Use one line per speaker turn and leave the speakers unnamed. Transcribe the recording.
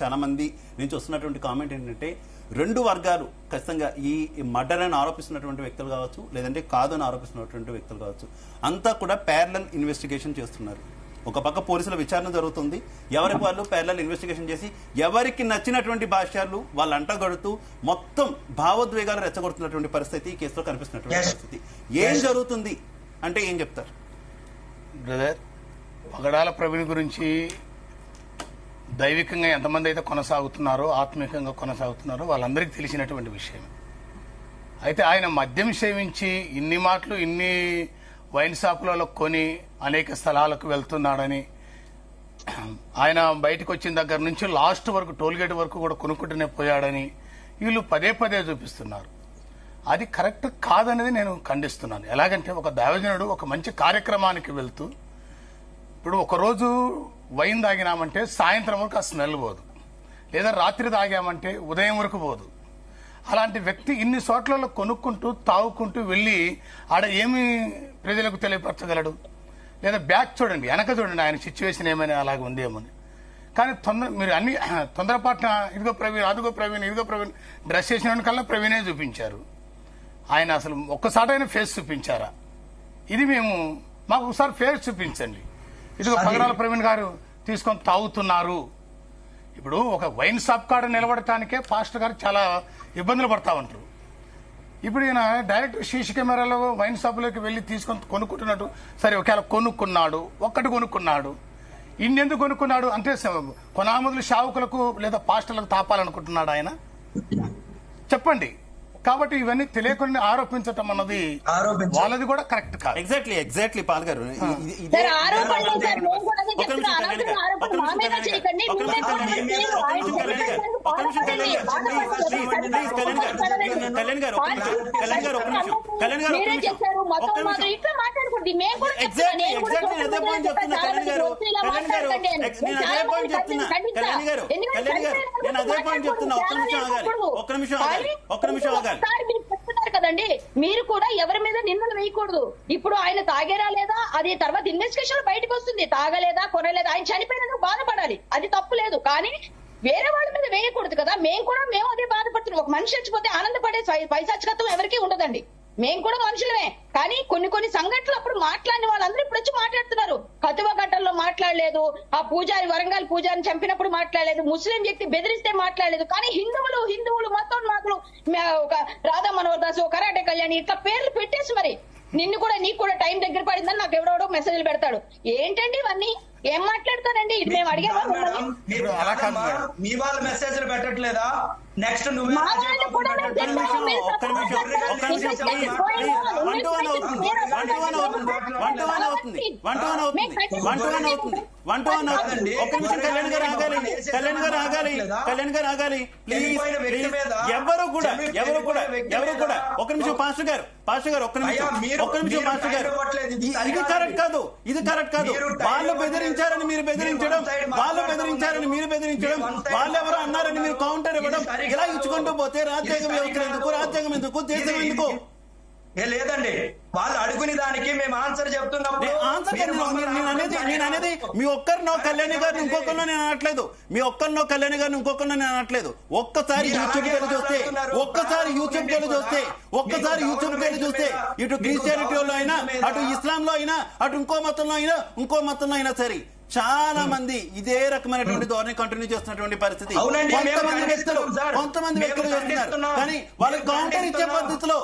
చాలా మంది నుంచి వస్తున్నటువంటి కామెంట్ ఏంటంటే రెండు వర్గాలు ఖచ్చితంగా ఈ మర్డర్ అని ఆరోపిస్తున్నటువంటి వ్యక్తులు కావచ్చు, లేదంటే కాదు అని ఆరోపిస్తున్నటువంటి వ్యక్తులు కావచ్చు, అంతా కూడా ప్యారలల్ ఇన్వెస్టిగేషన్ చేస్తున్నారు. ఒక పక్క పోలీసుల విచారణ జరుగుతుంది, ఎవరికి వాళ్ళు ప్యారలల్ ఇన్వెస్టిగేషన్ చేసి ఎవరికి నచ్చినటువంటి భాష్యాలు వాళ్ళు అంటగడుతూ మొత్తం భావోద్వేగాలు రెచ్చగొడుతున్నటువంటి పరిస్థితి ఈ కేసులో కనిపిస్తున్నటువంటి పరిస్థితి. ఏం జరుగుతుంది అంటే ఏం చెప్తారు?
బ్రదర్, పగడాల ప్రవీణ్ గురించి దైవికంగా ఎంతమంది అయితే కొనసాగుతున్నారో, ఆత్మీయంగా కొనసాగుతున్నారో వాళ్ళందరికీ తెలిసినటువంటి విషయం. అయితే ఆయన మద్యం సేవించి ఇన్ని మాటలు ఇన్ని వైన్ షాపులలో కొని అనేక స్థలాలకు వెళ్తున్నాడని, ఆయన బయటకు వచ్చిన దగ్గర నుంచి లాస్ట్ వరకు టోల్గేట్ వరకు కూడా కొనుక్కుంటూనే పోయాడని వీళ్ళు పదే పదే చూపిస్తున్నారు. అది కరెక్ట్ కాదనేది నేను ఖండిస్తున్నాను. ఎలాగంటే ఒక దైవజనుడు ఒక మంచి కార్యక్రమానికి వెళ్తూ, ఇప్పుడు ఒకరోజు వైన్ తాగినామంటే సాయంత్రం వరకు ఆ స్మెల్ పోదు, లేదా రాత్రి తాగామంటే ఉదయం వరకు పోదు. అలాంటి వ్యక్తి ఇన్ని చోట్లలో కొనుక్కుంటూ తాగుకుంటూ వెళ్ళి ఆడ ఏమి ప్రజలకు తెలియపరచగలడు? లేదా బ్యాక్ చూడండి, వెనక చూడండి, ఆయన సిచ్యువేషన్ ఏమైనా అలాగే ఉందేమని. కానీ మీరు అన్ని తొందరపాటున ఇదిగో ప్రవీణ్, అదిగో ప్రవీణ్, ఇదిగో ప్రవీణ్ డ్రెస్ చేసిన కల్లా ప్రవీణే చూపించారు. ఆయన అసలు ఒక్కసారైనా ఫేస్ చూపించారా? ఇది మాకు ఒకసారి ఫేస్ చూపించండి. ఇదిగో పగడాల ప్రవీణ్ గారు తీసుకొని తాగుతున్నారు. ఇప్పుడు ఒక వైన్ షాప్ కాడ నిలబడటానికే పాస్టర్ గారు చాలా ఇబ్బందులు పడతా ఉంటారు. ఇప్పుడు ఈయన డైరెక్ట్ సీసీ కెమెరాలో వైన్ షాపులోకి వెళ్ళి తీసుకొని కొనుక్కుంటున్నట్టు. సరే, ఒకవేళ కొనుక్కున్నాడు, ఒక్కటి కొనుక్కున్నాడు, ఇన్నెందుకు కొనుక్కున్నాడు అంటే కొనామదులు షావుకులకు లేదా పాస్టర్లకు తాపాలనుకుంటున్నాడు ఆయన? చెప్పండి. కాబట్టి ఇవన్నీ తెలియకుండా ఆరోపించటం అన్నది వాళ్ళది కూడా కరెక్ట్ కాదు.
ఎగ్జాక్ట్లీ పాల్ గారు,
కదండి, మీరు కూడా ఎవరి మీద నిందలు వేయకూడదు. ఇప్పుడు ఆయన తాగేరా లేదా అది తర్వాత ఇన్వెస్టిగేషన్ బయటకు వస్తుంది. తాగలేదా, కొనలేదా, ఆయన చనిపోయినందుకు బాధపడాలి, అది తప్పు లేదు. కానీ వేరే వాళ్ళ మీద వేయకూడదు కదా. మేము అదే బాధపడుతున్నాం. ఒక మనిషి చచ్చిపోతే ఆనందపడే పైశాచికత్వం ఎవరికీ ఉండదండి. మేము కూడా మనుషులమే. కానీ కొన్ని సంఘటనలు అప్పుడు మాట్లాడిన వాళ్ళందరూ ఇప్పుడు వచ్చి మాట్లాడుతున్నారు. కతువ ఘట్టంలో మాట్లాడలేదు, ఆ పూజారి వరంగల్ పూజారిని చంపినప్పుడు మాట్లాడలేదు, ముస్లిం వ్యక్తి బెదిరిస్తే మాట్లాడలేదు. కానీ హిందువులు మతోన్మాదులు, ఒక రాధా మనోహర్ దాస్, కరాటే కళ్యాణి, ఇట్లా పేర్లు పెట్టేసి మరి నీకు కూడా టైం దగ్గర పడిందని నాకు ఎవడో మెసేజ్లు పెడతాడు. ఏంటండి ఇవన్నీ? ఏం మాట్లాడతారండి? ఇది మేము అడిగే
మీ వాళ్ళ మెసేజ్లు పెట్టట్లేదా? నెక్స్ట్
కళ్యాణ్ గారు ఆగాలి ప్లీజ్. ఎవరు కూడా ఒక నిమిషం పాస్టర్ గారు ఒక్క నిమిషం పాస్టర్ గారు, ఇది కరెక్ట్ కాదు. వాళ్ళు బెదిరించారని మీరు బెదిరించడం, వాళ్ళు ఎవరో అన్నారని మీరు కౌంటర్ ఇవ్వడం, ఇలా ఇచ్చుకుంటూ పోతే రాజ్యాంగం రాజ్యాంగం ఎందుకు, దేశం ఎందుకు?
లేదండి, వాళ్ళు అడుగుని దానికి మేము ఆన్సర్ చెప్తున్నాం.
నేను అనేది మీ ఒక్కరినో కళ్యాణి గారిని ఇంకొకరినో నేను అనట్లేదు. ఒక్కసారి యూట్యూబ్ వెళ్ళి చూస్తే ఇటు క్రిస్టియానిటీలో అయినా, అటు ఇస్లాంలో అయినా, అటు ఇంకో మతంలో అయినా సరే చాలా మంది ఇదే రకమైనటువంటి ధోరణి కంటిన్యూ చేస్తున్నటువంటి పరిస్థితి. కొంతమంది వ్యక్తులు చేస్తున్నారు, కానీ వాళ్ళకి కౌంటర్ ఇచ్చే పద్ధతిలో